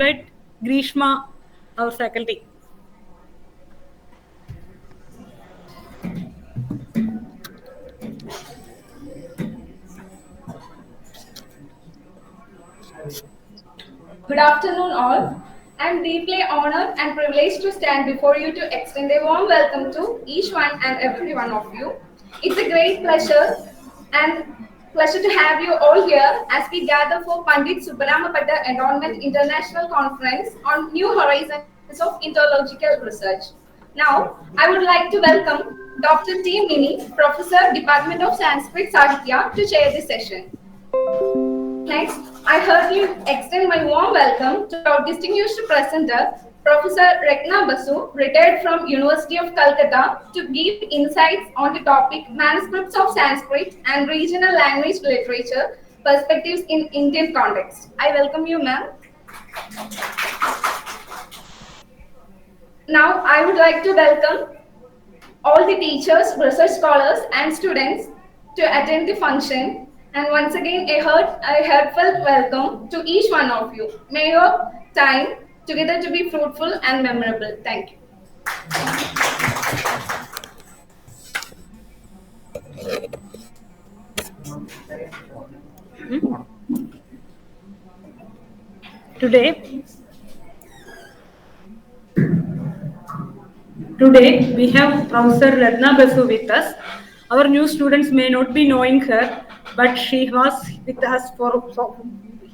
invite Grishma, our faculty. Good afternoon, all. I'm deeply honored and privileged to stand before you to extend a warm welcome to each one and every one of you. It's a great pleasure to have you all here as we gather for Pandit Subramapata Endowment International Conference on New Horizons of Interlogical Research. Now, I would like to welcome Dr. T. Mini, Professor, Department of Sanskrit Sahitya, to chair this session. Next, I heard you extend my warm welcome to our distinguished presenter, Professor Rekna Basu, retired from University of Calcutta, to give insights on the topic Manuscripts of Sanskrit and Regional Language Literature, Perspectives in Indian Context. I welcome you, ma'am. Now, I would like to welcome all the teachers, research scholars, and students to attend the function. And once again, a heartfelt welcome to each one of you. May your time together to be fruitful and memorable. Thank you. Today, Today we have Professor Ratna Basu with us. Our new students may not be knowing her, but she was with us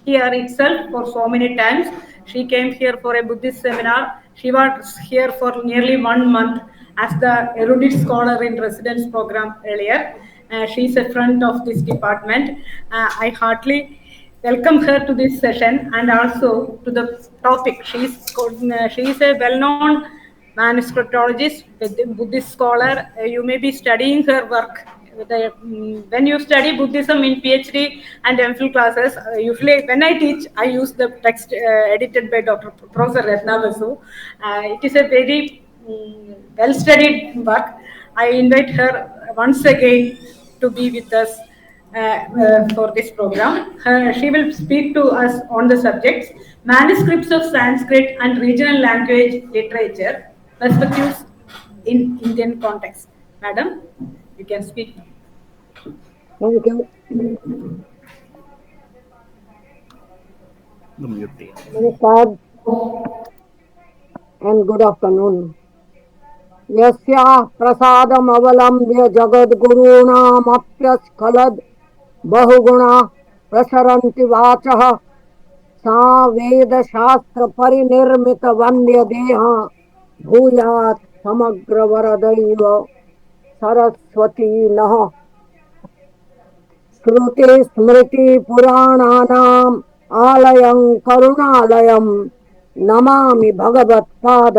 here itself for so many times. She came here for a Buddhist seminar. She was here for nearly 1 month as the erudite scholar in residence program earlier. She is a friend of this department. I heartily welcome her to this session and also to the topic. She is a well-known manuscriptologist, Buddhist scholar. You may be studying her work. When you study Buddhism in PhD and MPhil classes, usually when I teach, I use the text edited by Dr. Professor Ratna Basu. It is a very well-studied work. I invite her once again to be with us for this program. She will speak to us on the subjects manuscripts of Sanskrit and regional language literature, perspectives in Indian context. Madam, you can speak. Thank you. Namaskar and good afternoon. यस्याः प्रसादमवलम्ब्य जगद्गुरूणामप्यस्खलद् बहुगुणा प्रसरन्ति वाचः सा वेदशास्त्रपरिनिर्मितवन्यदेहा भूयात् समग्रवरदैव सरस्वती नः श्रुतिस्मृतिपुराणानाम् आलयं करुणालयं नमामि भगवत्पाद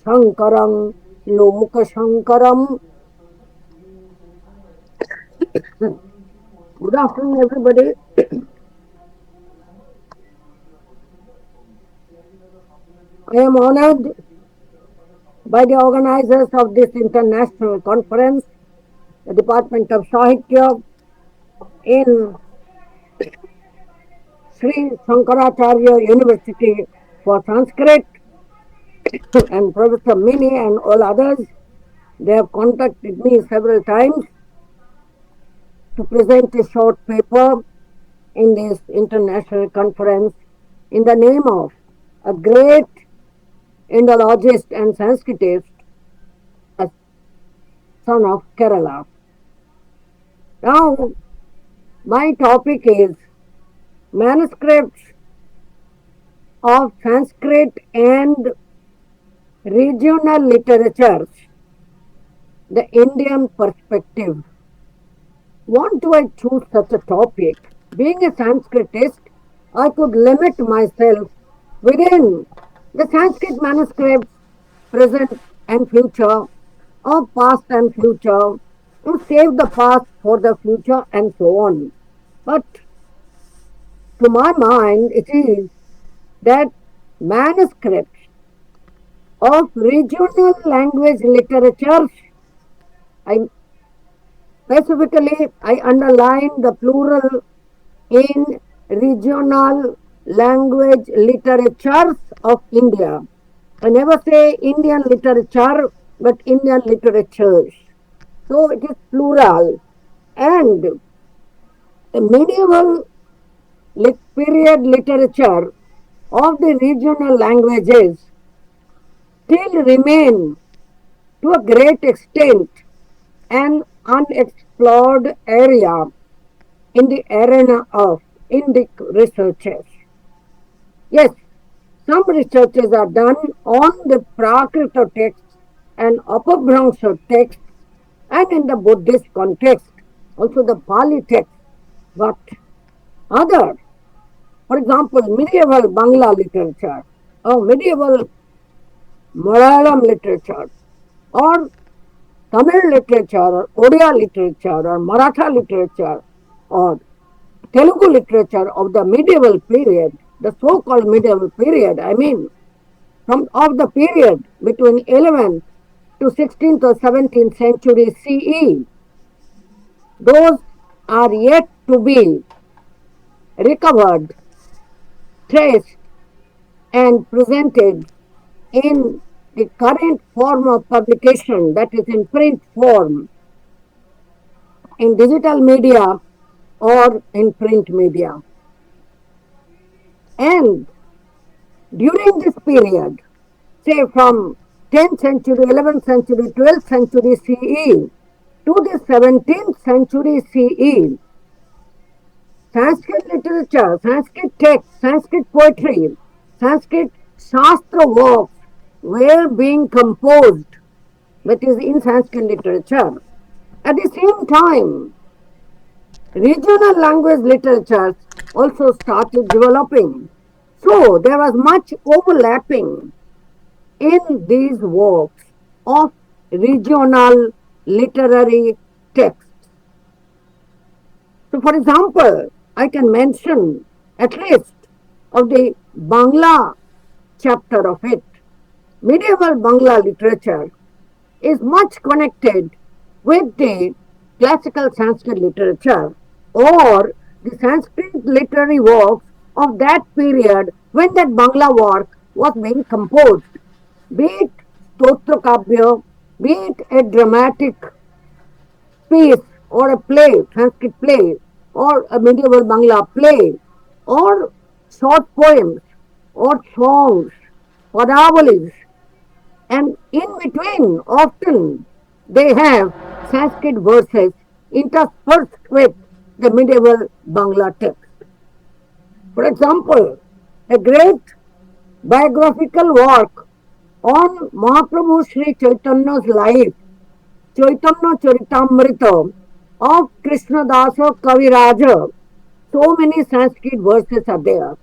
शङ्करं लोकशङ्करम्. Good afternoon, everybody. I am honored by the organizers of this international conference, the Department of Sahitya in Sri Shankaracharya University for Sanskrit, and Professor Mini and all others. They have contacted me several times to present a short paper in this international conference in the name of a great Indologist and Sanskritist, a son of Kerala. Now, my topic is manuscripts of Sanskrit and regional literatures, the Indian perspective. Why do I choose such a topic? Being a Sanskritist, I could limit myself within the Sanskrit manuscripts, present and future, or past and future, to save the past for the future and so on. But to my mind, it is that manuscripts of regional language literatures, specifically I underline the plural in regional language literatures of India. I never say Indian literature, but Indian literatures. So it is plural. And the medieval period literature of the regional languages still remain to a great extent an unexplored area in the arena of Indic researches. Yes, some researches are done on the Prakrita texts and Apabhramsha texts and in the Buddhist context, also the Pali text, but other, for example, medieval Bangla literature or medieval Malayalam literature or Tamil literature or Odia literature or Maratha literature or Telugu literature of the medieval period, the so-called medieval period, I mean, from of the period between 11th to 16th or 17th century CE, those are yet to be recovered, traced, and presented in the current form of publication, that is in print form, in digital media or in print media. And during this period, say from 10th century, 11th century, 12th century CE to the 17th century CE, Sanskrit literature, Sanskrit text, Sanskrit poetry, Sanskrit Shastra works were being composed, that is in Sanskrit literature. At the same time, regional language literatures also started developing. So there was much overlapping in these works of regional literary texts. So, for example, I can mention at least of the Bangla chapter of it. Medieval Bangla literature is much connected with the classical Sanskrit literature or the Sanskrit literary works of that period when that Bangla work was being composed, be it Stotra Kabya, be it a dramatic piece or a play, Sanskrit play, or a medieval Bangla play, or short poems, or songs, paraboles, and in between, often they have Sanskrit verses interspersed with the medieval Bangla text. For example, a great biographical work on Mahaprabhu Sri Chaitanya's life, Chaitanya Charitamrita of Krishnadasa Kaviraja. So many Sanskrit verses are there.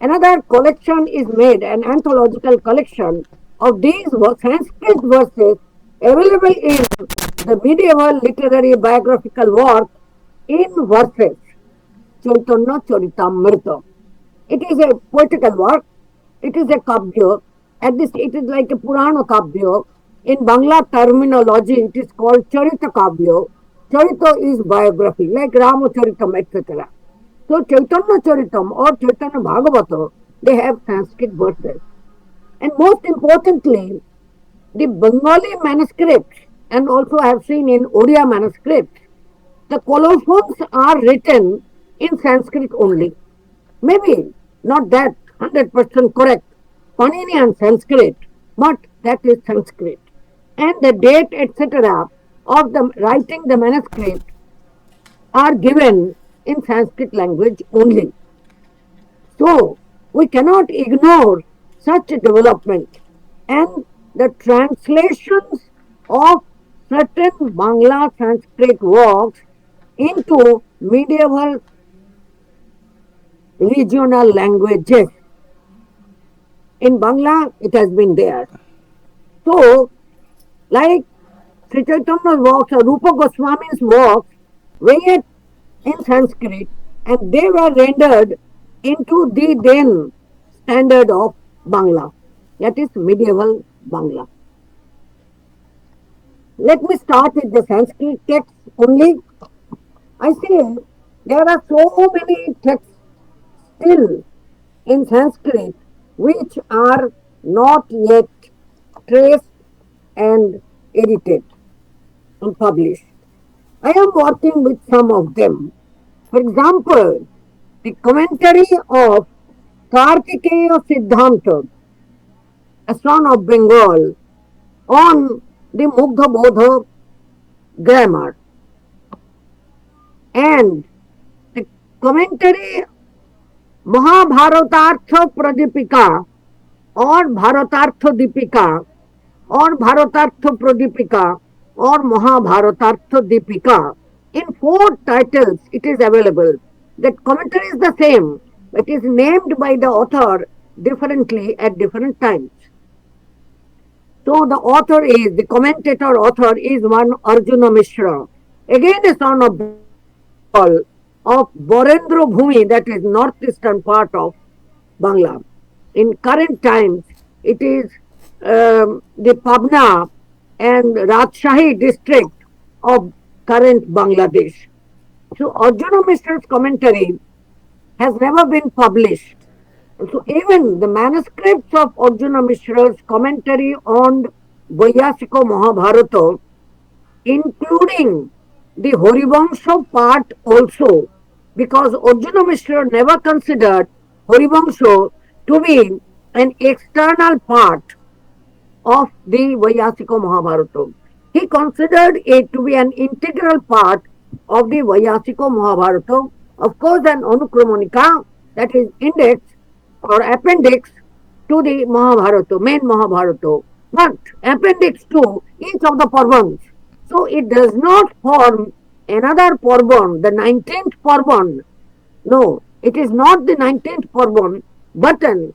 Another collection is made, an anthological collection of these Sanskrit verses available in the medieval literary biographical work in verses, Chaitanya Charitamrita. It is a poetical work, it is a kabya, at this it is like a Purana kabya. In Bangla terminology, it is called Charita kabya. Charita is biography, like Ramacharitam, etc. So Chaitanya Charitam or Chaitanya Bhagavata, they have Sanskrit verses. And most importantly, the Bengali manuscripts, and also I have seen in Odia manuscripts, the colophons are written in Sanskrit only. Maybe not that 100% correct, Panini and Sanskrit, but that is Sanskrit. And the date, etc., of the writing the manuscript are given in Sanskrit language only. So, we cannot ignore such a development, and the translations of certain Bangla Sanskrit works into medieval regional languages. In Bangla, it has been there. So, like Sri Chaitanya's works or Rupa Goswami's works were in Sanskrit and they were rendered into the then standard of Bangla, that is medieval Bangla. Let me start with the Sanskrit texts only. I say there are so many texts still in Sanskrit which are not yet traced and edited and published. I am working with some of them. For example, the commentary of Kartikeya Siddhanta, a son of Bengal, on the Mugdha Bodha grammar, and the commentary Mahabharatartha Pradipika or Bharatartha Dipika or Bharatartha Pradipika or Mahabharatartha Dipika. In four titles it is available. That commentary is the same, but is named by the author differently at different times. So the commentator author is one Arjuna Mishra, again a son of Bengal, of Borendra Bhumi, that is northeastern part of Bangla. In current times, it is the Pabna and Rajshahi district of current Bangladesh. So Arjuna Mishra's commentary has never been published. So even the manuscripts of Arjuna Mishra's commentary on Vaiyasika Mahabharata, including the Harivangsha part also, because Arjuna Mishra never considered Harivangsha to be an external part of the Vaiyasika Mahabharata. He considered it to be an integral part of the Vaiyasika Mahabharata, of course an Anukramanika, that is index or appendix to the Mahabharata, main Mahabharata, but appendix to each of the Parvans. So it does not form another Parvan, the 19th Parvan. No, it is not the 19th Parvan, but an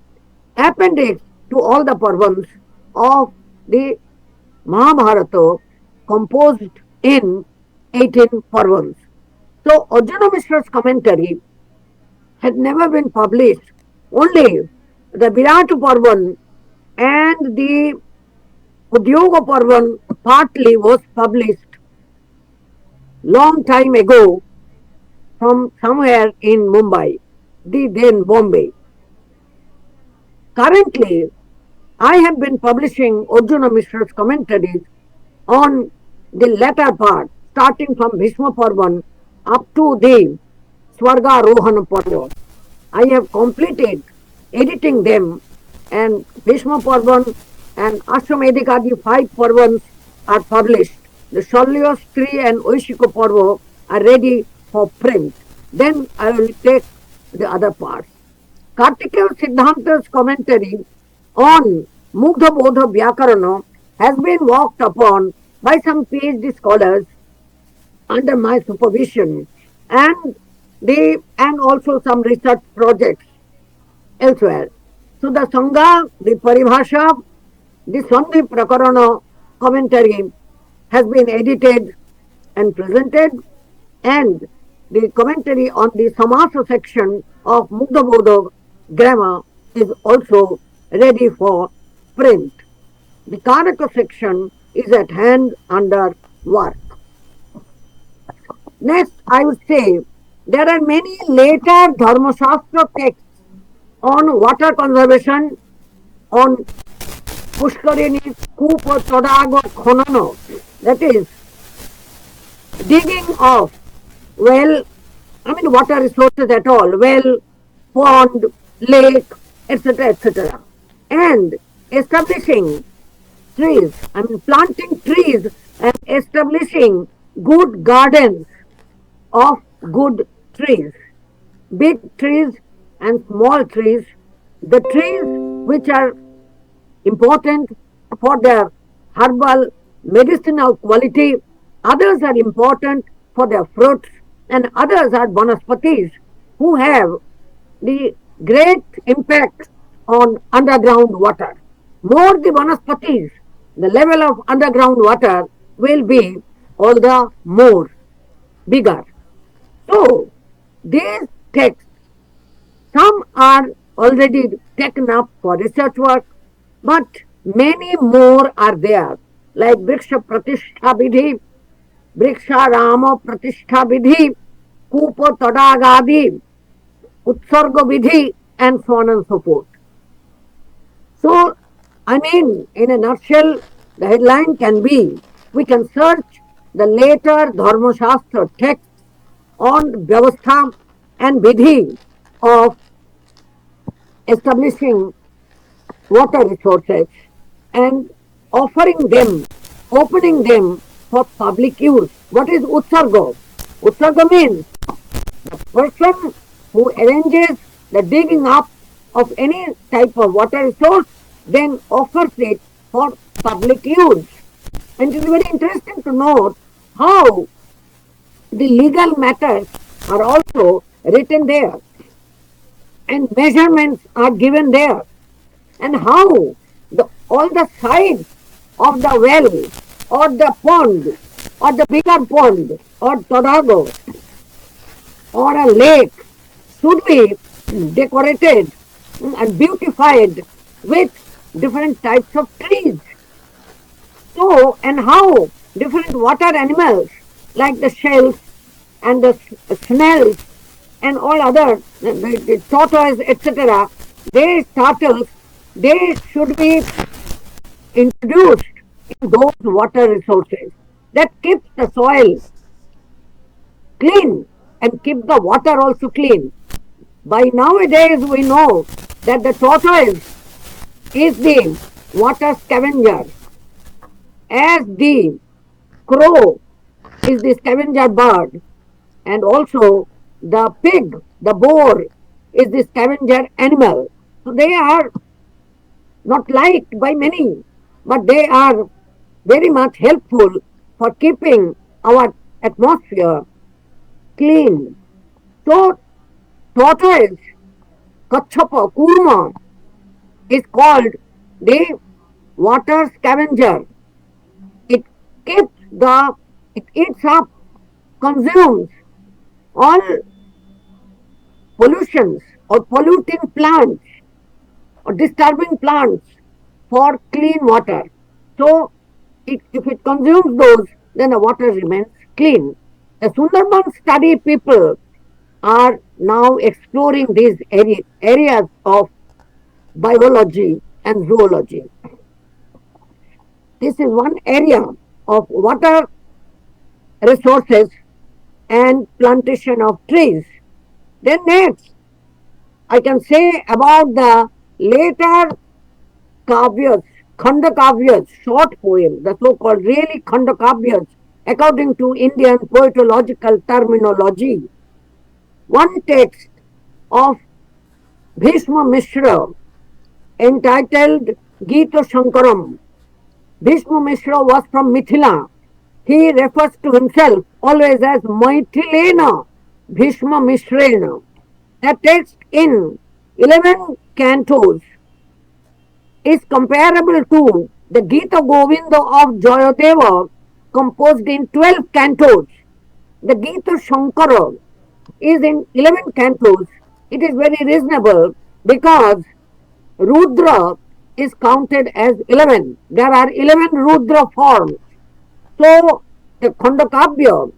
appendix to all the Parvans of the Mahabharata composed in 18 Parvans. So Arjuna Mishra's commentary had never been published. Only the Virat Parvan and the Udyoga Parvan partly was published long time ago from somewhere in Mumbai, the then Bombay. Currently, I have been publishing Arjuna Mishra's commentaries on the latter part, starting from Bhishma Parvan up to the Swarga Rohana Parva. I have completed editing them, and Bhishma Parvan and Ashwamedikadi 5 Parvans are published. The Shalyas 3 and Oishika Parva are ready for print. Then I will take the other parts. Kartikeya Siddhanta's commentary on Mugdha Bodha Vyakarana has been worked upon by some PhD scholars under my supervision, and also some research projects elsewhere. So the Sangha, the Paribhasha, the Sandhi Prakarana commentary has been edited and presented, and the commentary on the Samasa section of Mugdha Bodha grammar is also ready for print. The Karaka section is at hand under work. Next, I would say there are many later Dharmashastra texts on water conservation, on Pushkarini, Kupa, Tadaga, Khonano, that is, digging of water resources at all, well, pond, lake, etc., etc., and establishing trees, planting trees and establishing good gardens of good trees, big trees and small trees, the trees which are important for their herbal medicinal quality, others are important for their fruits, and others are vanaspatis who have the great impact on underground water. More the vanaspatis, the level of underground water will be all the more bigger. So, these texts, some are already taken up for research work, but many more are there, like Vriksha Pratishtha Vidhi, Vriksha Rama Pratishtha Vidhi, Kupa Tadagadi, Utsarga Vidhi, and so on and so forth. So, I mean, in a nutshell, the headline can be, we can search the later Dharma Shastra texts on Vyavastha and Vidhi of establishing water resources and offering them, opening them for public use. What is Utsarga? Utsarga means person who arranges the digging up of any type of water resource then offers it for public use. And it is very interesting to note how the legal matters are also written there and measurements are given there, and how all the sides of the well or the pond or the bigger pond or tadago or a lake should be decorated and beautified with different types of trees. So, and how different water animals like the shells and the snails and all other, the tortoise, etc., these turtles, they should be introduced in those water resources that keeps the soil clean and keep the water also clean. By nowadays we know that the tortoise is the water scavenger, as the crow is the scavenger bird, and also the pig, the boar, is the scavenger animal. So they are not liked by many, but they are very much helpful for keeping our atmosphere clean. So tortoise, kachapa, kurma is called the water scavenger. It keeps it eats up, consumes all pollutions or polluting plants or disturbing plants for clean water. So, if it consumes those, then the water remains clean. The Sundarban study people are now exploring these areas of biology and zoology. This is one area of water resources and plantation of trees. Then next, I can say about the later kavyas, khanda kavyas, short poems, the so-called really khanda kavyas, according to Indian poetological terminology. One text of Bhishma Mishra entitled Gita Shankaram. Bhishma Mishra was from Mithila. He refers to himself always as Maithilena Bhishma Mishrena. The text in 11 cantos is comparable to the Gita Govinda of Jayadeva composed in 12 cantos. The Gita Shankara is in 11 cantos. It is very reasonable because Rudra is counted as 11. There are 11 Rudra forms. So, the Khandakavya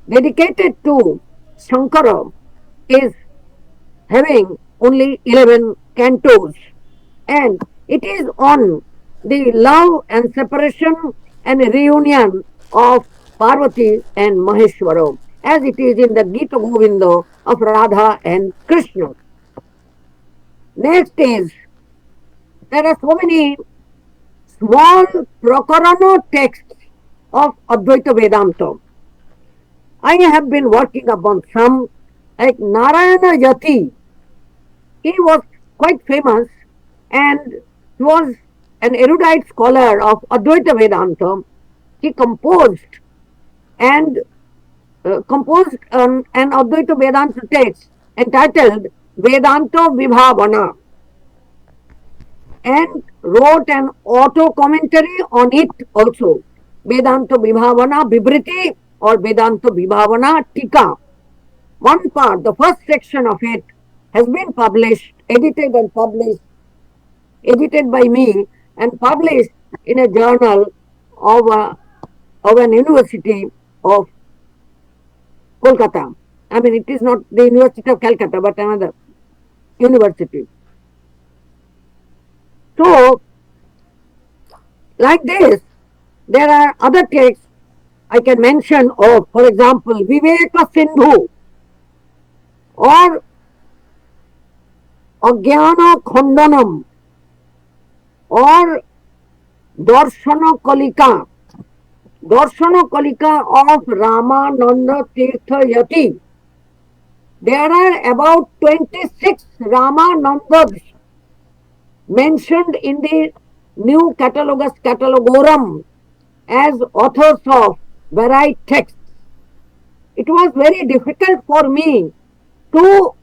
dedicated to Shankara is having only 11 cantos, and it is on the love and separation and reunion of Parvati and Maheshwara, as it is in the Gita Govinda of Radha and Krishna. Next is, there are so many small Prakarana texts of Advaita Vedanta. I have been working upon some, like Narayana Yati. He was quite famous and he was an erudite scholar of Advaita Vedanta. He and composed an Advaita Vedanta text entitled Vedanta Vibhavana and wrote an auto commentary on it also. Vedanta Vibhavana Vibriti or Vedanta Vibhavana Tika. One part, the first section of it, has been published, edited by me and published in a journal of, of an university of Kolkata. I mean, it is not the University of Calcutta, but another. universities. So, like this, there are other texts I can mention of, for example, Viveka Sindhu or Agyana Khandanam or Darshana Kalika. Darshana Kalika of Ramananda Tirtha Yati. There are about 26 Ramanandas mentioned in the New Catalogus Catalogorum as authors of varied texts. It was very difficult for me to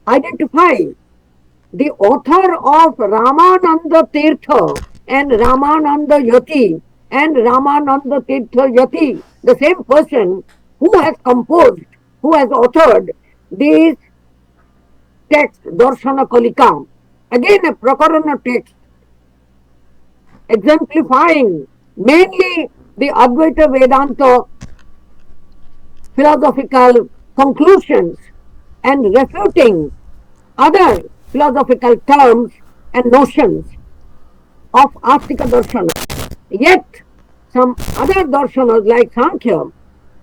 identify the author of Ramananda Tirtha and Ramananda Yati and Ramananda Tirtha Yati, the same person who has composed, who has authored these texts, Darshana Kalika. Again, a Prakarana text exemplifying mainly the Advaita Vedanta philosophical conclusions and refuting other philosophical terms and notions of Astika Darshana. Yet, some other darshanas like Sankhya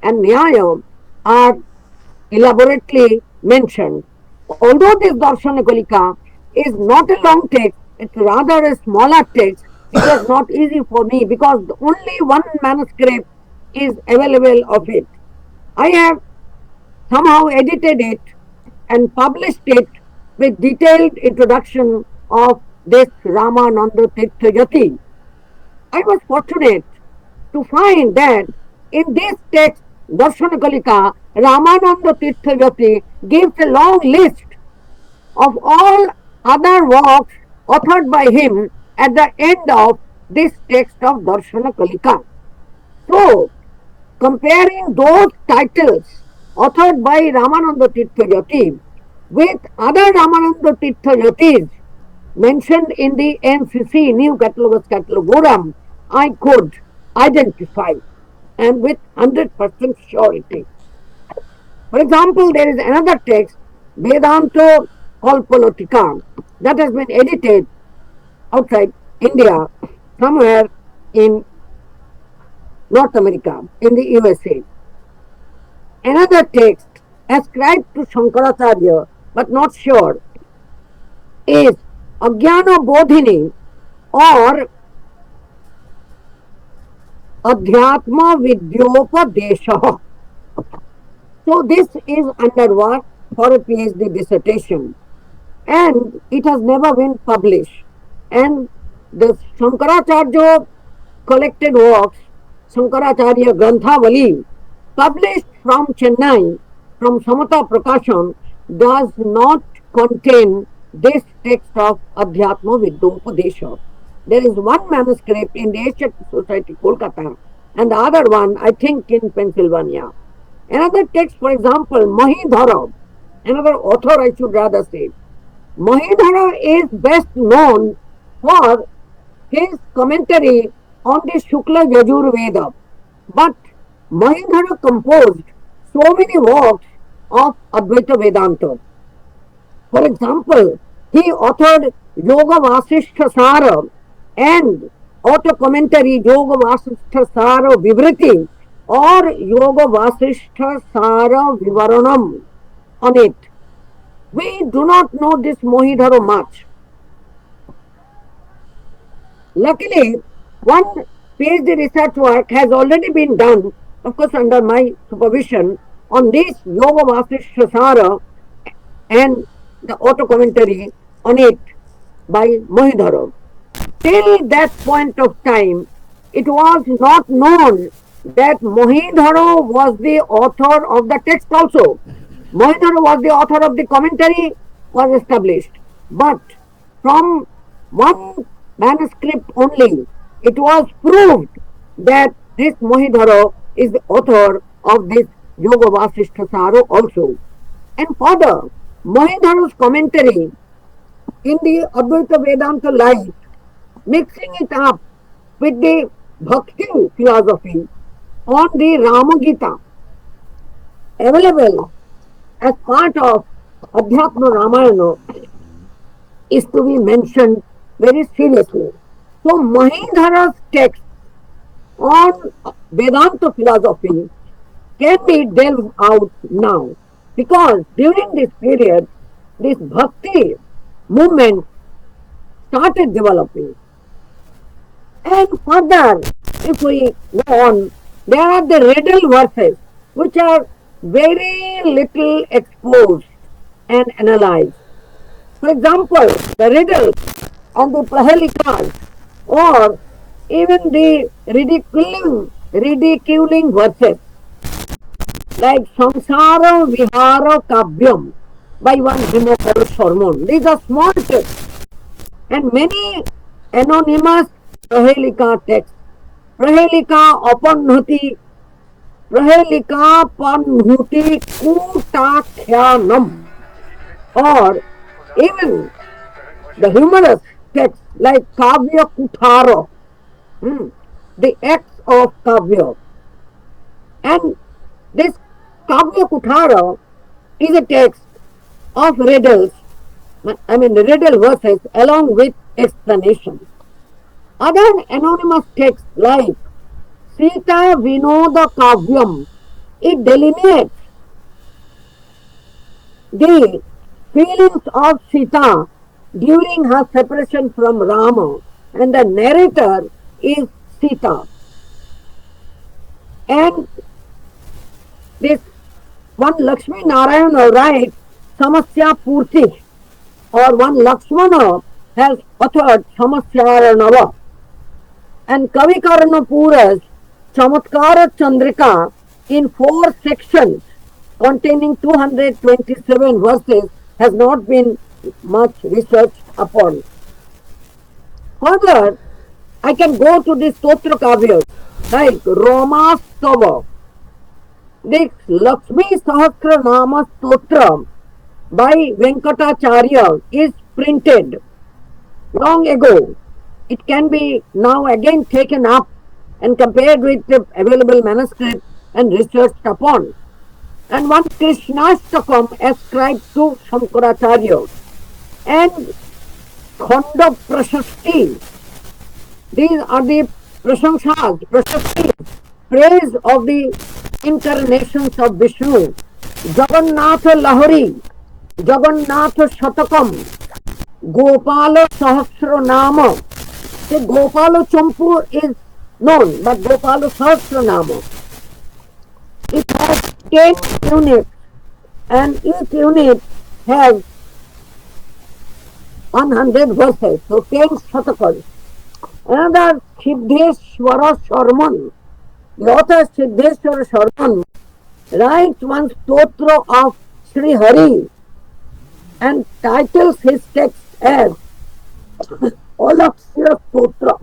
and Nyaya are elaborately mentioned. Although this Darshana Kalika is not a long text, it's rather a smaller text, it was not easy for me because only one manuscript is available of it. I have somehow edited it and published it with detailed introduction of this Ramananda Tirtha Yati. I was fortunate to find that in this text, Darshana Kalika, Ramananda Tirtha Yati gives a long list of all other works authored by him at the end of this text of Darshana Kalika. So, comparing those titles authored by Ramananda Tirtha Yati with other Ramananda Tirtha Yatis mentioned in the NCC New Catalogus Catalogorum, I could identify and with 100% surety. For example, there is another text, Vedanta Kalpalotika, that has been edited outside India, somewhere in North America, in the USA. Another text ascribed to Shankaracharya, but not sure, is Ajnana Bodhini or Adhyatma Vidyopadesha. So this is under work for a PhD dissertation and it has never been published. And the Shankaracharya collected works, Shankaracharya Granthavali, published from Chennai, from Samata Prakashan, does not contain this text of Adhyatma Vidyopadesha. There is one manuscript in the Asian Society, Kolkata, and the other one, I think, in Pennsylvania. Another text, for example, Mahidhara, another author, I should rather say. Mahidhara is best known for his commentary on the Shukla Yajur Veda. But Mahidhara composed so many works of Advaita Vedanta. For example, he authored Yoga Vasishtha Sara and auto commentary Yoga Vasishtha Sara Vivriti or Yoga Vasishtha Sara Vivaranam on it. We do not know this Mahidhara much. Luckily, one PhD research work has already been done, of course under my supervision, on this Yoga Vasishtha Sara and the auto commentary on it by Mahidhara. Till that point of time, it was not known that Mahidhara was the author of the text also. Mahidhara was the author of the commentary, was established. But from one manuscript only, it was proved that this Mahidhara is the author of this Yoga Vasishtha Sara also. And further, Mahidhara's commentary in the Advaita Vedanta light, mixing it up with the Bhakti philosophy on the Rama Gita, available as part of Adhyatma Ramayana is to be mentioned very seriously. So Mahindara's text on Vedanta philosophy can be delved out now, because during this period, this bhakti movement started developing. And further, if we go on, there are the riddle verses which are very little exposed and analyzed. For example, the riddles and the prahelikas, or even the ridiculing verses like Samsara Vihara Kavyam by one Himapal Sharman. These are small texts, and many anonymous Prahelika texts. Prahelika Apanhuti, Prahelika Panhuti Kutakhyanam, or even the humorous texts like Kavya Kuthara, the acts of Kavya. And this Kavya Kuthara is a text of riddles, riddle verses along with explanations. Other anonymous texts like Sita Vinoda Kavyam, it delineates the feelings of Sita during her separation from Rama, and the narrator is Sita. And this one Lakshmi Narayana writes Samasya Purti, or one Lakshmana has authored Samasyaranava, and Kavi Karnapura's Chamatkara Chandrika in 4 sections containing 227 verses has not been much researched upon. Further, I can go to the Stotra Kavyas like Romastava. This Lakshmi Sahasranama Stotra by Venkatacharya is printed long ago. It can be now again taken up and compared with the available manuscript and researched upon. And one Krishnastakam ascribed to Shankaracharya, and Khanda Prashasti. These are the Prashamsas, Prashasti, praise of the incarnations of Vishnu. Jagannatha Lahari, Jagannatha Shatakam, Gopala Sahasranama. The Gopala Champu is known, but Gopala Sahasranama. It has 10 units, and each unit has 100 verses, so 10 shatakas. Another Siddheshwara Sharman, the author Siddheshwara Sharman writes one stotra of Sri Hari and titles his text as Alaksya Stotra.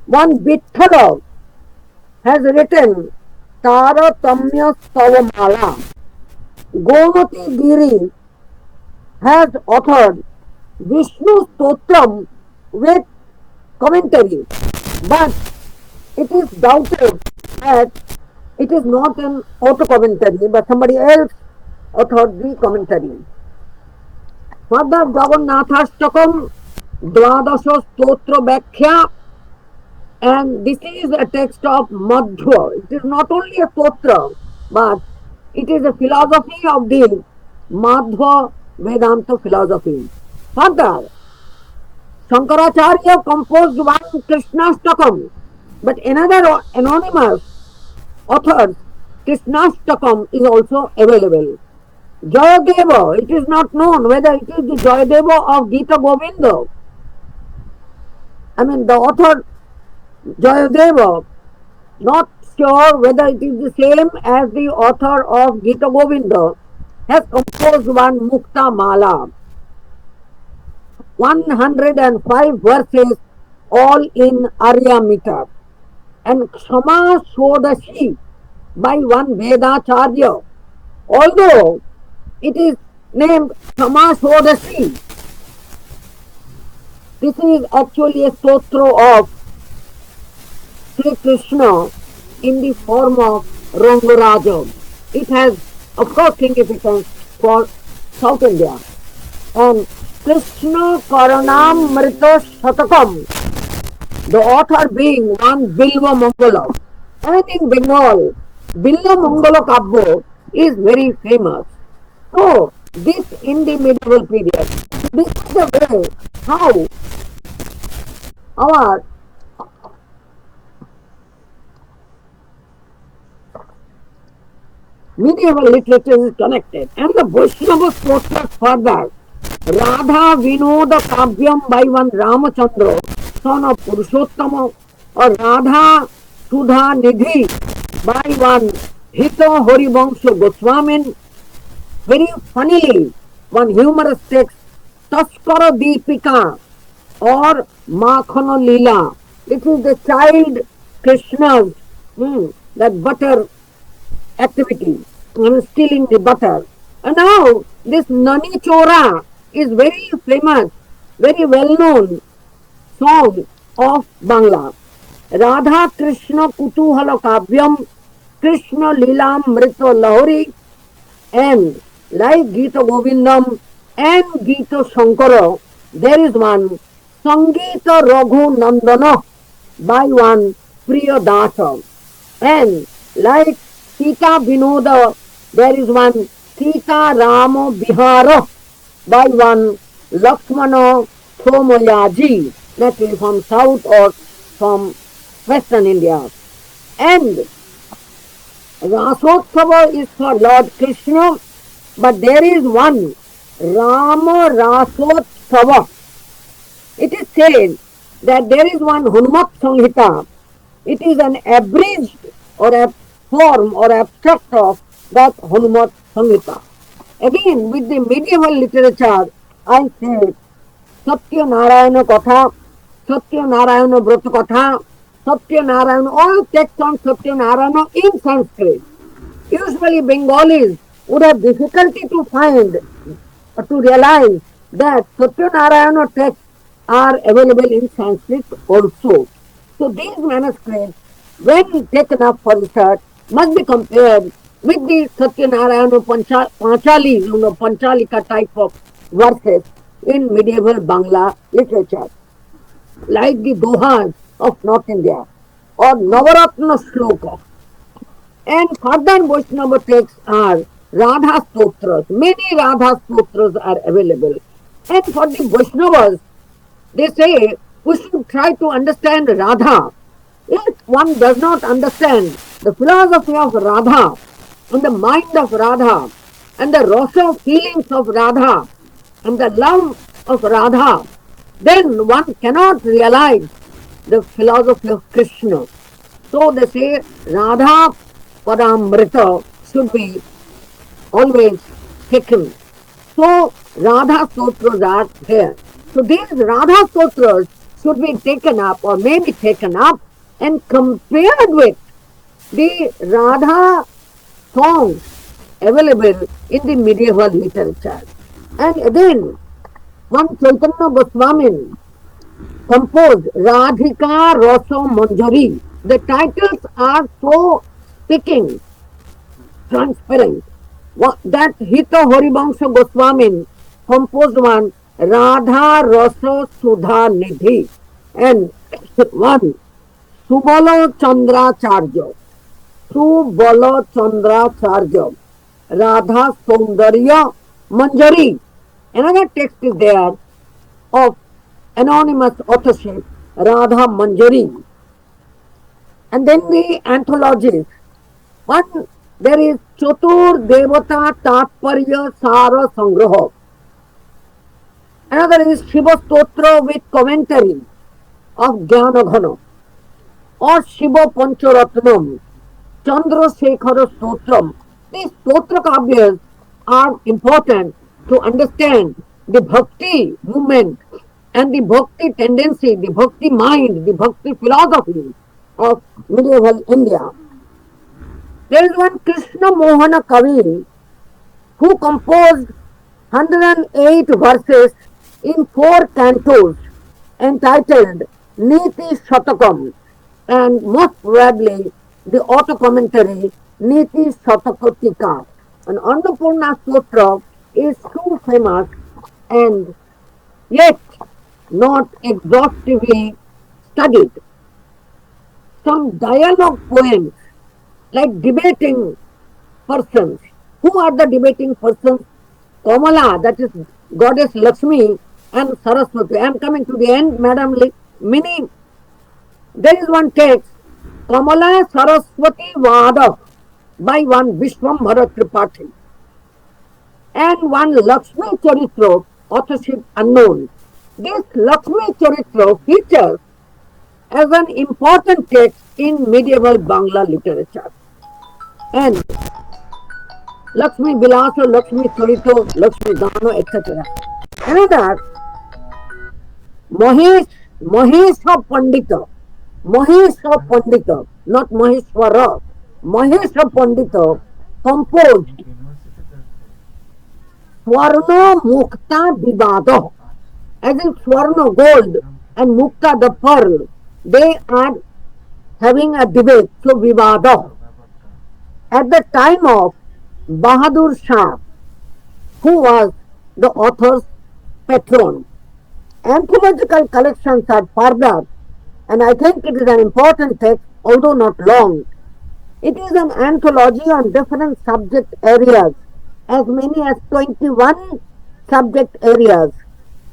One Vithala has written Taratamya Stavamala. Gomati Giri has authored Vishnu Stotram with commentary, but it is doubted that it is not an auto commentary, but somebody else authored the commentary. Further, Jagannathashtakam, Dwadasha Stotra Bhakya, and this is a text of Madhva. It is not only a stotra, but it is a philosophy of the Madhva Vedanta philosophy. Further, Shankaracharya composed one Krishnastakam, but another anonymous author's Krishnastakam is also available. Jayadeva, it is not known whether it is the Jayadeva of Gita Govinda. The author Jayadeva, not sure whether it is the same as the author of Gita Govinda, has composed one Mukta Mala. 105 verses, all in Arya meter. And Kshama Shodashi by one Vedacharya. Although it is named Kshama Shodashi, this is actually a stotra of Sri Krishna in the form of Rangaraja. It has of course, significance for South India. And Krishna Karanamrita Shatakam, the author being one Bilva Mangala. And in Bengal, Bilva Mangala Kabbo is very famous. So, this in the medieval period, this is the way how our medieval literature is connected. And the Vaishnava sources further. Radha Vinoda Kavyam by one Ramachandra, son of Purushottama, or Radha Sudha Nidhi by one Hita Harivangsha Goswamin. Very funnily, one humorous text, Taskara Deepika or Makhana Leela. It is the child Krishna's that butter activity, stealing the butter. And now this Nani Chora is very famous, very well known song of Bangla. Radha Krishna Kutuhala Kavyam, Krishna Leelam Mrita Lahori, and like Gita Govindam and Gita Shankara, there is one Sangita Raghu Nandana by one Priya Dasa. And like Sita Vinoda, there is one Sita Rama Bihara by one Lakshmana Somayaji, that is from south or from western India. And Rasotsava is for Lord Krishna, but there is one Rama Rasotsava. It is said that there is one Hanumat Samhita. It is an abridged or a form or abstract of that Hanumat Samhita. Again, with the medieval literature, I say Satya Narayana Katha, Satya Narayana Vrata Katha, Satya Narayana, all texts on Satya Narayana in Sanskrit. Usually Bengalis would have difficulty to find, to realize that Satya Narayana texts are available in Sanskrit also. So these manuscripts, when taken up for research, must be compared with the Satya Narayana Panchali, Panchalika type of verses in medieval Bangla literature, like the Dohas of North India or Navaratna Shloka. And further Vaishnava texts are Radha Stotras. Many Radha Stotras are available. And for the Vaishnavas, they say we should try to understand Radha. If one does not understand the philosophy of Radha and the mind of Radha and the rasa feelings of Radha and the love of Radha, then one cannot realize the philosophy of Krishna. So they say Radha Padamrita should be always taken. So Radha Stotras are there. So these Radha Stotras should be taken up or may be taken up and compared with the Radha songs available in the medieval literature. And again, one Chaitanya Goswami composed Radhika Rasa Manjari. The titles are so speaking, transparent. That Hita Harivangsha Goswami composed one Radha Rasa Sudha Nidhi and one Subala Chandracharya. Subala Chandracharya, Radha Saundarya Manjari. Another text is there of anonymous authorship, Radha Manjari. And then the anthologies. One, there is Chatur Devata Tatparya Sara Sangraha. Another is Shiva Stotra with commentary of Jnana Ghana or Shiva Pancharatnam, Chandra Shekhara Stotram. These Stotra Kavyas are important to understand the Bhakti movement and the Bhakti tendency, the Bhakti mind, the Bhakti philosophy of medieval India. There is one Krishna Mohana Kavi who composed 108 verses in 4 cantos entitled Niti Shatakam, and most probably the auto commentary Niti Shatakotika. And Annapurna Sutra is too famous and yet not exhaustively studied. Some dialogue poems like debating persons. Who are the debating persons? Kamala, that is goddess Lakshmi and Saraswati. I am coming to the end, Madam. Many, there is one text, Kamala Saraswati Vada by one Vishwambhara Tripathi and one Lakshmi Charitra, authorship unknown. This Lakshmi Charitra features as an important text in medieval Bangla literature. And Lakshmi Vilasa, Lakshmi Charito, Lakshmi Dano, etc. Another, Mahesh, Mahesha Pandita, Mahesha Pandita, not Maheshwara, Mahesha Pandita composed Swarna Mukta Vivada, as in Swarna gold and Mukta the pearl, they are having a debate, so Vivada. At the time of Bahadur Shah, who was the author's patron. Anthological collections are further, and I think it is an important text, although not long. It is an anthology on different subject areas, as many as 21 subject areas.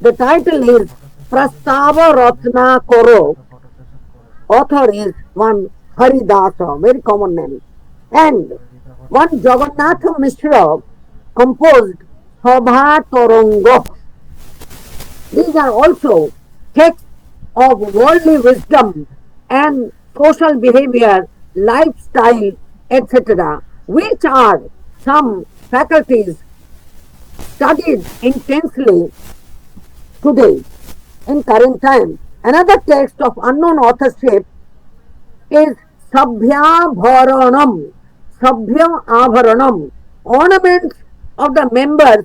The title is Prastava Ratna Koro. Author is one Haridasa, very common name. And one Jagannatha Mishra composed Sabha Torongo. These are also texts of worldly wisdom and social behavior, lifestyle, etc., which are some faculties studied intensely today in current times. Another text of unknown authorship is Sabhya Bharanam, Sabhya Abharanam, ornaments of the members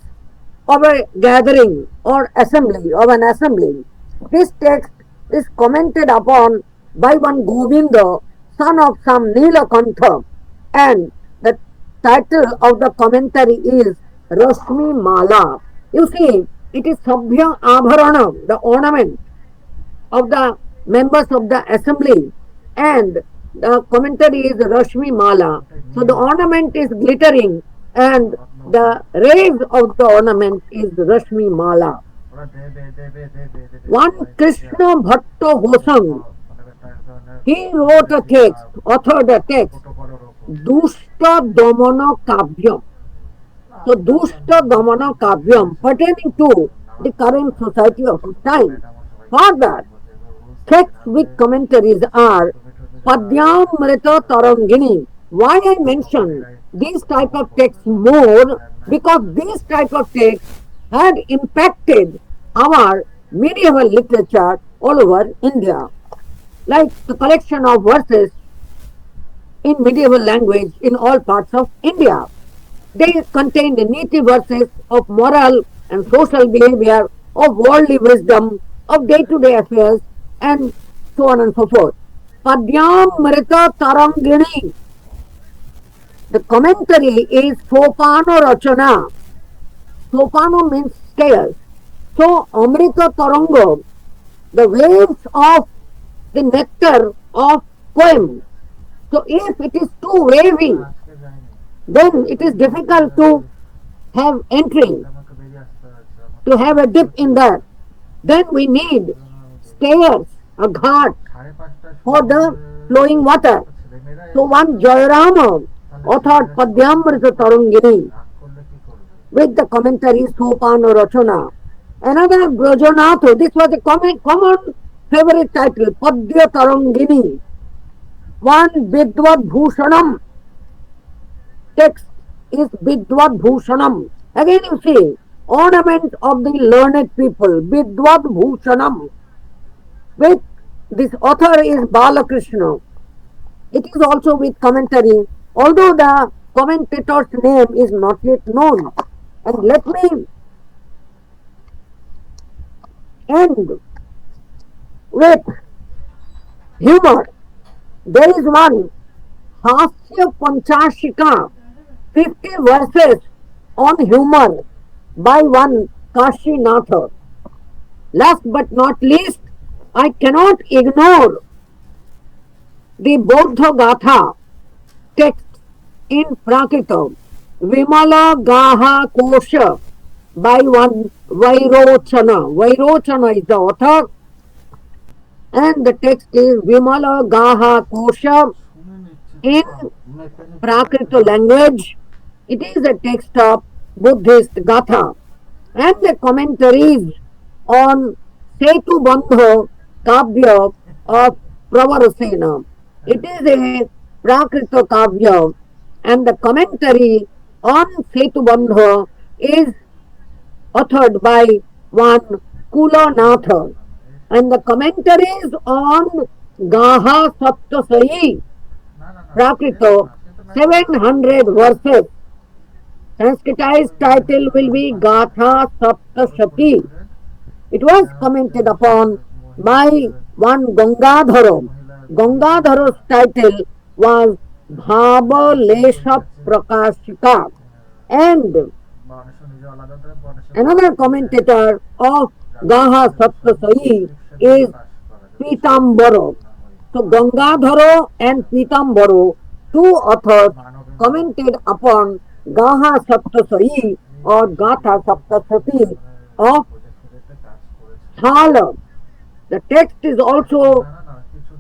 of a gathering or assembly, of an assembly. This text is commented upon by one Govinda, son of some Nilakantha, and the title of the commentary is Rashmi Mala. You see, it is Sabhya Abharana, the ornament of the members of the assembly, and the commentary is Rashmi Mala. So the ornament is glittering and the rays of the ornament is Rashmi Mala. One Krishna Bhatto Hosang, he wrote a text, authored a text, Dushta Damana Kavyam. So Dushta Damana Kavyam pertaining to the current society of his time. Further, texts with commentaries are Padyamrita Tarangini. Why I mention these type of texts more? Because these type of texts had impacted our medieval literature all over India. Like the collection of verses in medieval language in all parts of India. They contained niti verses of moral and social behavior, of worldly wisdom, of day-to-day affairs, and so on and so forth. Padyamrita Tarangini. The commentary is Sopano Rachana. Sopano means stairs. So Amrita Tarango, the waves of the nectar of poem. So if it is too wavy, then it is difficult to have entry, to have a dip in that. Then we need stairs, a ghat for the flowing water. So one Jairama authored Padyamrita Tarangini with the commentary Sopano Rachana. Another Brajanato, this was a common favorite title, Padya Tarangini. One Vidvat Bhushanam, text is Vidvat Bhushanam. Again you see, ornament of the learned people, Vidvat Bhushanam. With this author is Balakrishna. It is also with commentary, although the commentator's name is not yet known. And let me end with humor. There is one Hasya Panchashika 50 verses on humor by one Kashinatha. Last but not least, I cannot ignore the Bodha Gatha text in Prakrita, Vimala Gaha Kosha by one Vairochana. Vairochana is the author, and the text is Vimala Gaha Kosha in Prakrita language. It is a text of Buddhist Gatha, and the commentaries on Setu Bandha Kavya of Pravarasena. It is a Prakrita Kavya, and the commentary on Setu Bandha is authored by one Kulanatha, and the commentaries on Gaha Saptasai Prakrita 700 verses. Sanskritized title will be Gatha Saptashati. It was commented upon by one Gangadhara. Gangadhara's title was Bhava Lesha Prakashika, and another commentator of Gaha Saptasai is Pitambara. So Gangadhara and Pitambara, two authors, commented upon Gaha Saptasai or Gatha Saptasati of Thala. The text is also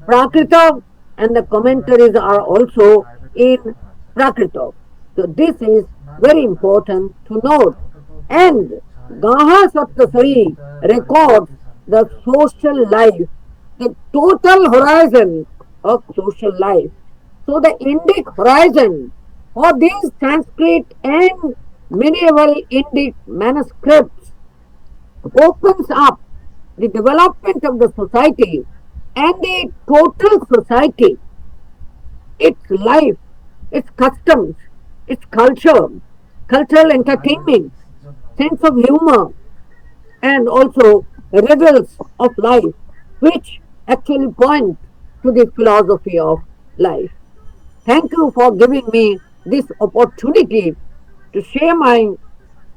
Prakrita, and the commentaries are also in Prakrita. So this is very important to note. And Gaha Saptasari records the social life, the total horizon of social life. So the Indic horizon for these Sanskrit and medieval Indic manuscripts opens up the development of the society and the total society, its life, its customs, its culture, cultural entertainment, sense of humor, and also riddles of life, which actually point to the philosophy of life. Thank you for giving me this opportunity to share my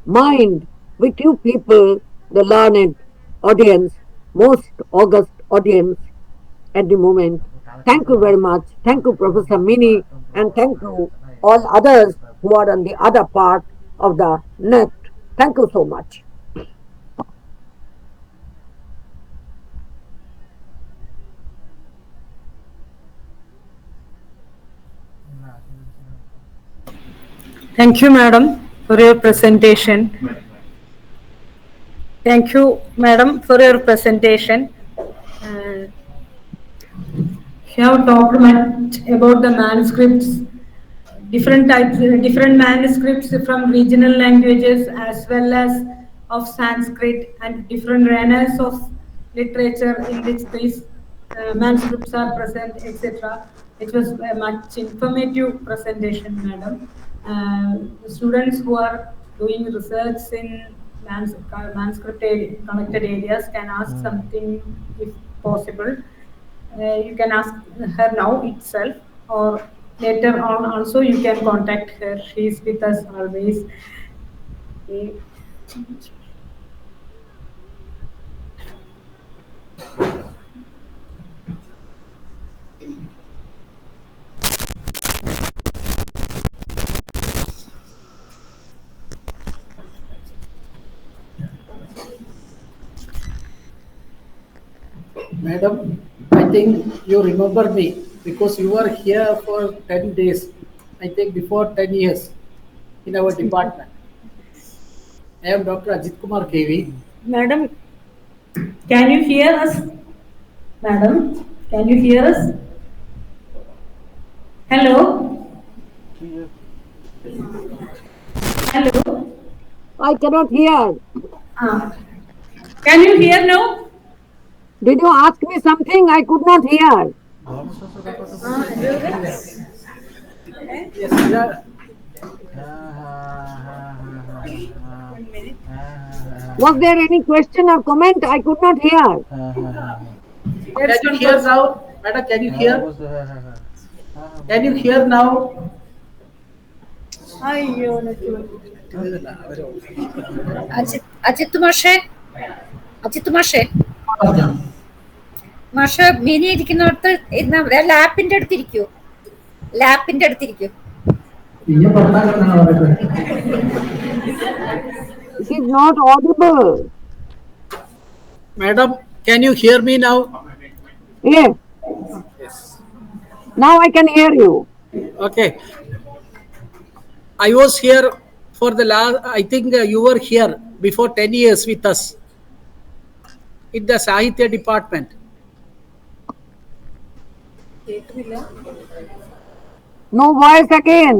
mind with you people, the learned audience, most august audience at the moment. Thank you very much. Thank you, Professor Mini, and thank you all others who are on the other part of the net. Thank you so much. Thank you, madam, for your presentation. Thank you, madam, for your presentation. You have talked much about the manuscripts, different types, different manuscripts from regional languages as well as of Sanskrit and different genres of literature in which these manuscripts are present, etc. It was a much informative presentation, madam. Students who are doing research in manuscript connected areas can ask something if possible. You can ask her now itself, or later on also you can contact her. She is with us always. Okay. Madam, I think you remember me because you were here for 10 days, I think before 10 years in our department. I am Dr. Ajit Kumar KV. Madam, can you hear us? Madam, can you hear us? Hello? Hello? I cannot hear. Ah. Can you hear now? Did you ask me something? I could not hear. Yes, yeah. Was there any question or comment? I could not hear. Can you hear now? Madam, can you hear? Can you hear now? അയ്യോ അജിത്ത് മാഷെ, അജിത്ത് മാഷെ, മാഷ് mini ഇരിക്കുന്നിടത്ത് ലാപ്പിന്റെ അടുത്തിരിക്കൂ, ലാപ്പിന്റെ അടുത്തിരിക്കൂ. It is not audible. Madam, can you hear me now? Yes. Now I can hear you. Okay. I was here for the last, I think you were here before 10 years with us in the Sahitya department. No voice again.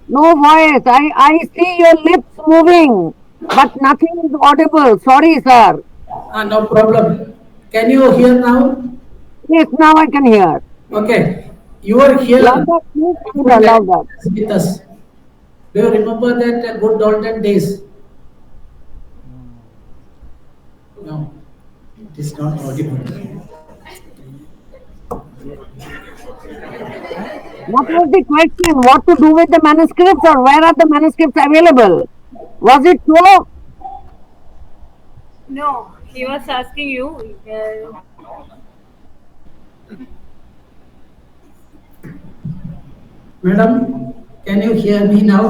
No voice. I see your lips moving, but nothing is audible. Sorry, sir. No problem. Can you hear now? Yes, now I can hear. Okay. You were here Louder, please. Louder. with us. Do you remember that good olden days? No, it is not audible. What was the question? What to do with the manuscripts, or where are the manuscripts available? Was it so? No, he was asking you. Madam, can you hear me now?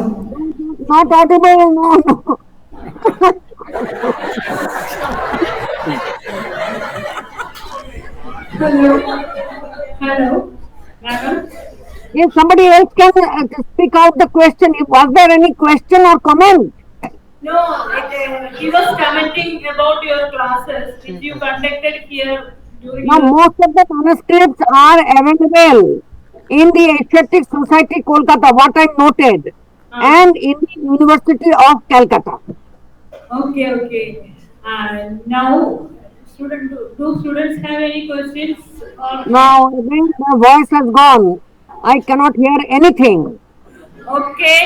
Not audible. No, no. Hello. Hello. Madam. If somebody else can speak out the question, was there any question or comment? No, he was commenting about your classes which you conducted here during. Now, most of the manuscripts are available in the Asiatic Society, Kolkata, what I noted, and in the University of Calcutta. Okay. Now, do students have any questions? Now, again, the voice has gone. I cannot hear anything. Okay,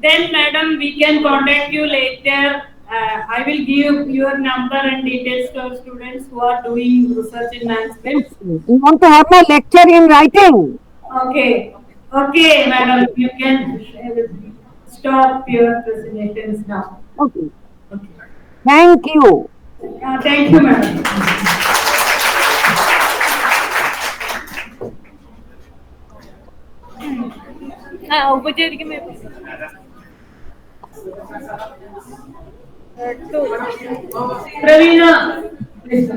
then madam, we can contact you later. I will give your number and details to our students who are doing research in manuscripts. You want to have my lecture in writing? Okay, madam, you can stop your presentations now. Okay. Thank you. Thank you, madam. Pravina, please.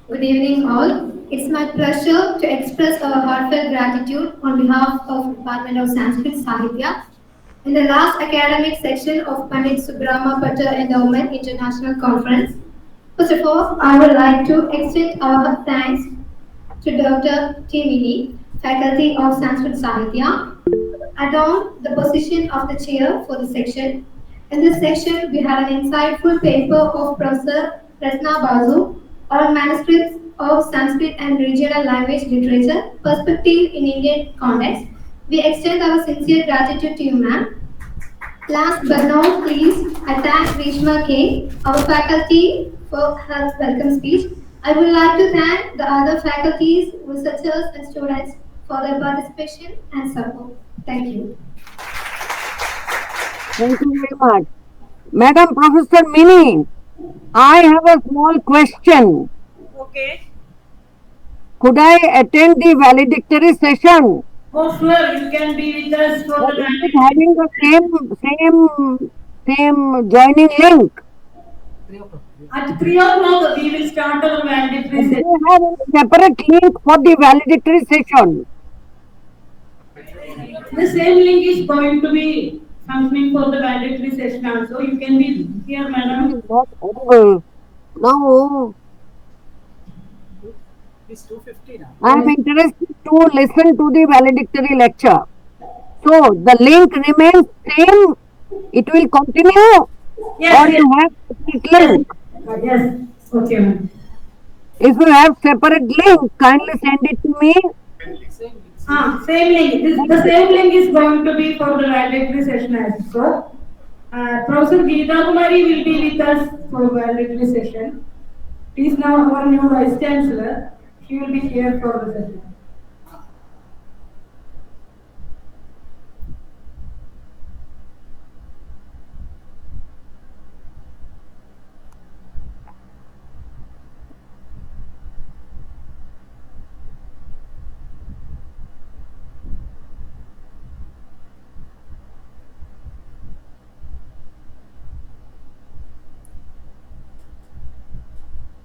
Good evening all. It's my pleasure to express our heartfelt gratitude on behalf of Department of Sanskrit Sahitya in the last academic section of Pandit Subramya Bhatta Endowment International Conference. First of all, I would like to extend our thanks to Dr. T. Mini, Faculty of Sanskrit Sahitya, adorn the position of the chair for the section. In this section, we have an insightful paper of Professor Ratna Basu on manuscripts of Sanskrit and regional language literature, perspective in Indian context. We extend our sincere gratitude to you, ma'am. Last but not least, I thank Rishma K, our faculty, for her welcome speech. I would like to thank the other faculties, researchers, and students for their participation and support. Thank you. Thank you very much. Madam Professor Mini, I have a small question. Okay. Could I attend the valedictory session? Oh, sure, you can be with us for But the is it having the same joining link? At 3 o'clock, we will start our valedictory Do session. you have a separate link for the valedictory session? The same link is going to be functioning for the valedictory session also. You can be here, madam. Not audible. Now, It's 2:50 now. I am interested to listen to the valedictory lecture. So, the link remains same. It will continue, Yes, or yes. you have separate link. Yes. Okay, ma'am. If you have separate link, kindly send it to me. Same link. The same link is going to be for the valedictory session also. Professor Geeta Kumari will be with us for valedictory session. She is now our new Vice Chancellor. She will be here for the session.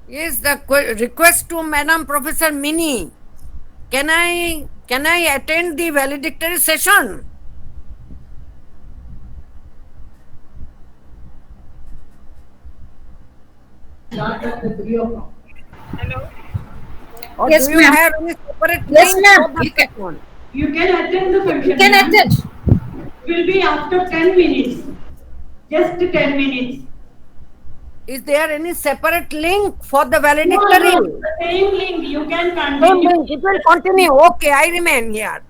Yes, the request to Madam Professor Mini. Can I attend the valedictory session? Or Yes, do you ma'am. have any separate Yes, link ma'am. for the session? You can attend the function. You can ma'am. attend. It will be after 10 minutes. Just 10 minutes. Is there any separate link for the No, valedictory? no, the same link. You can Same continue. link. It will continue. Okay, I remain here.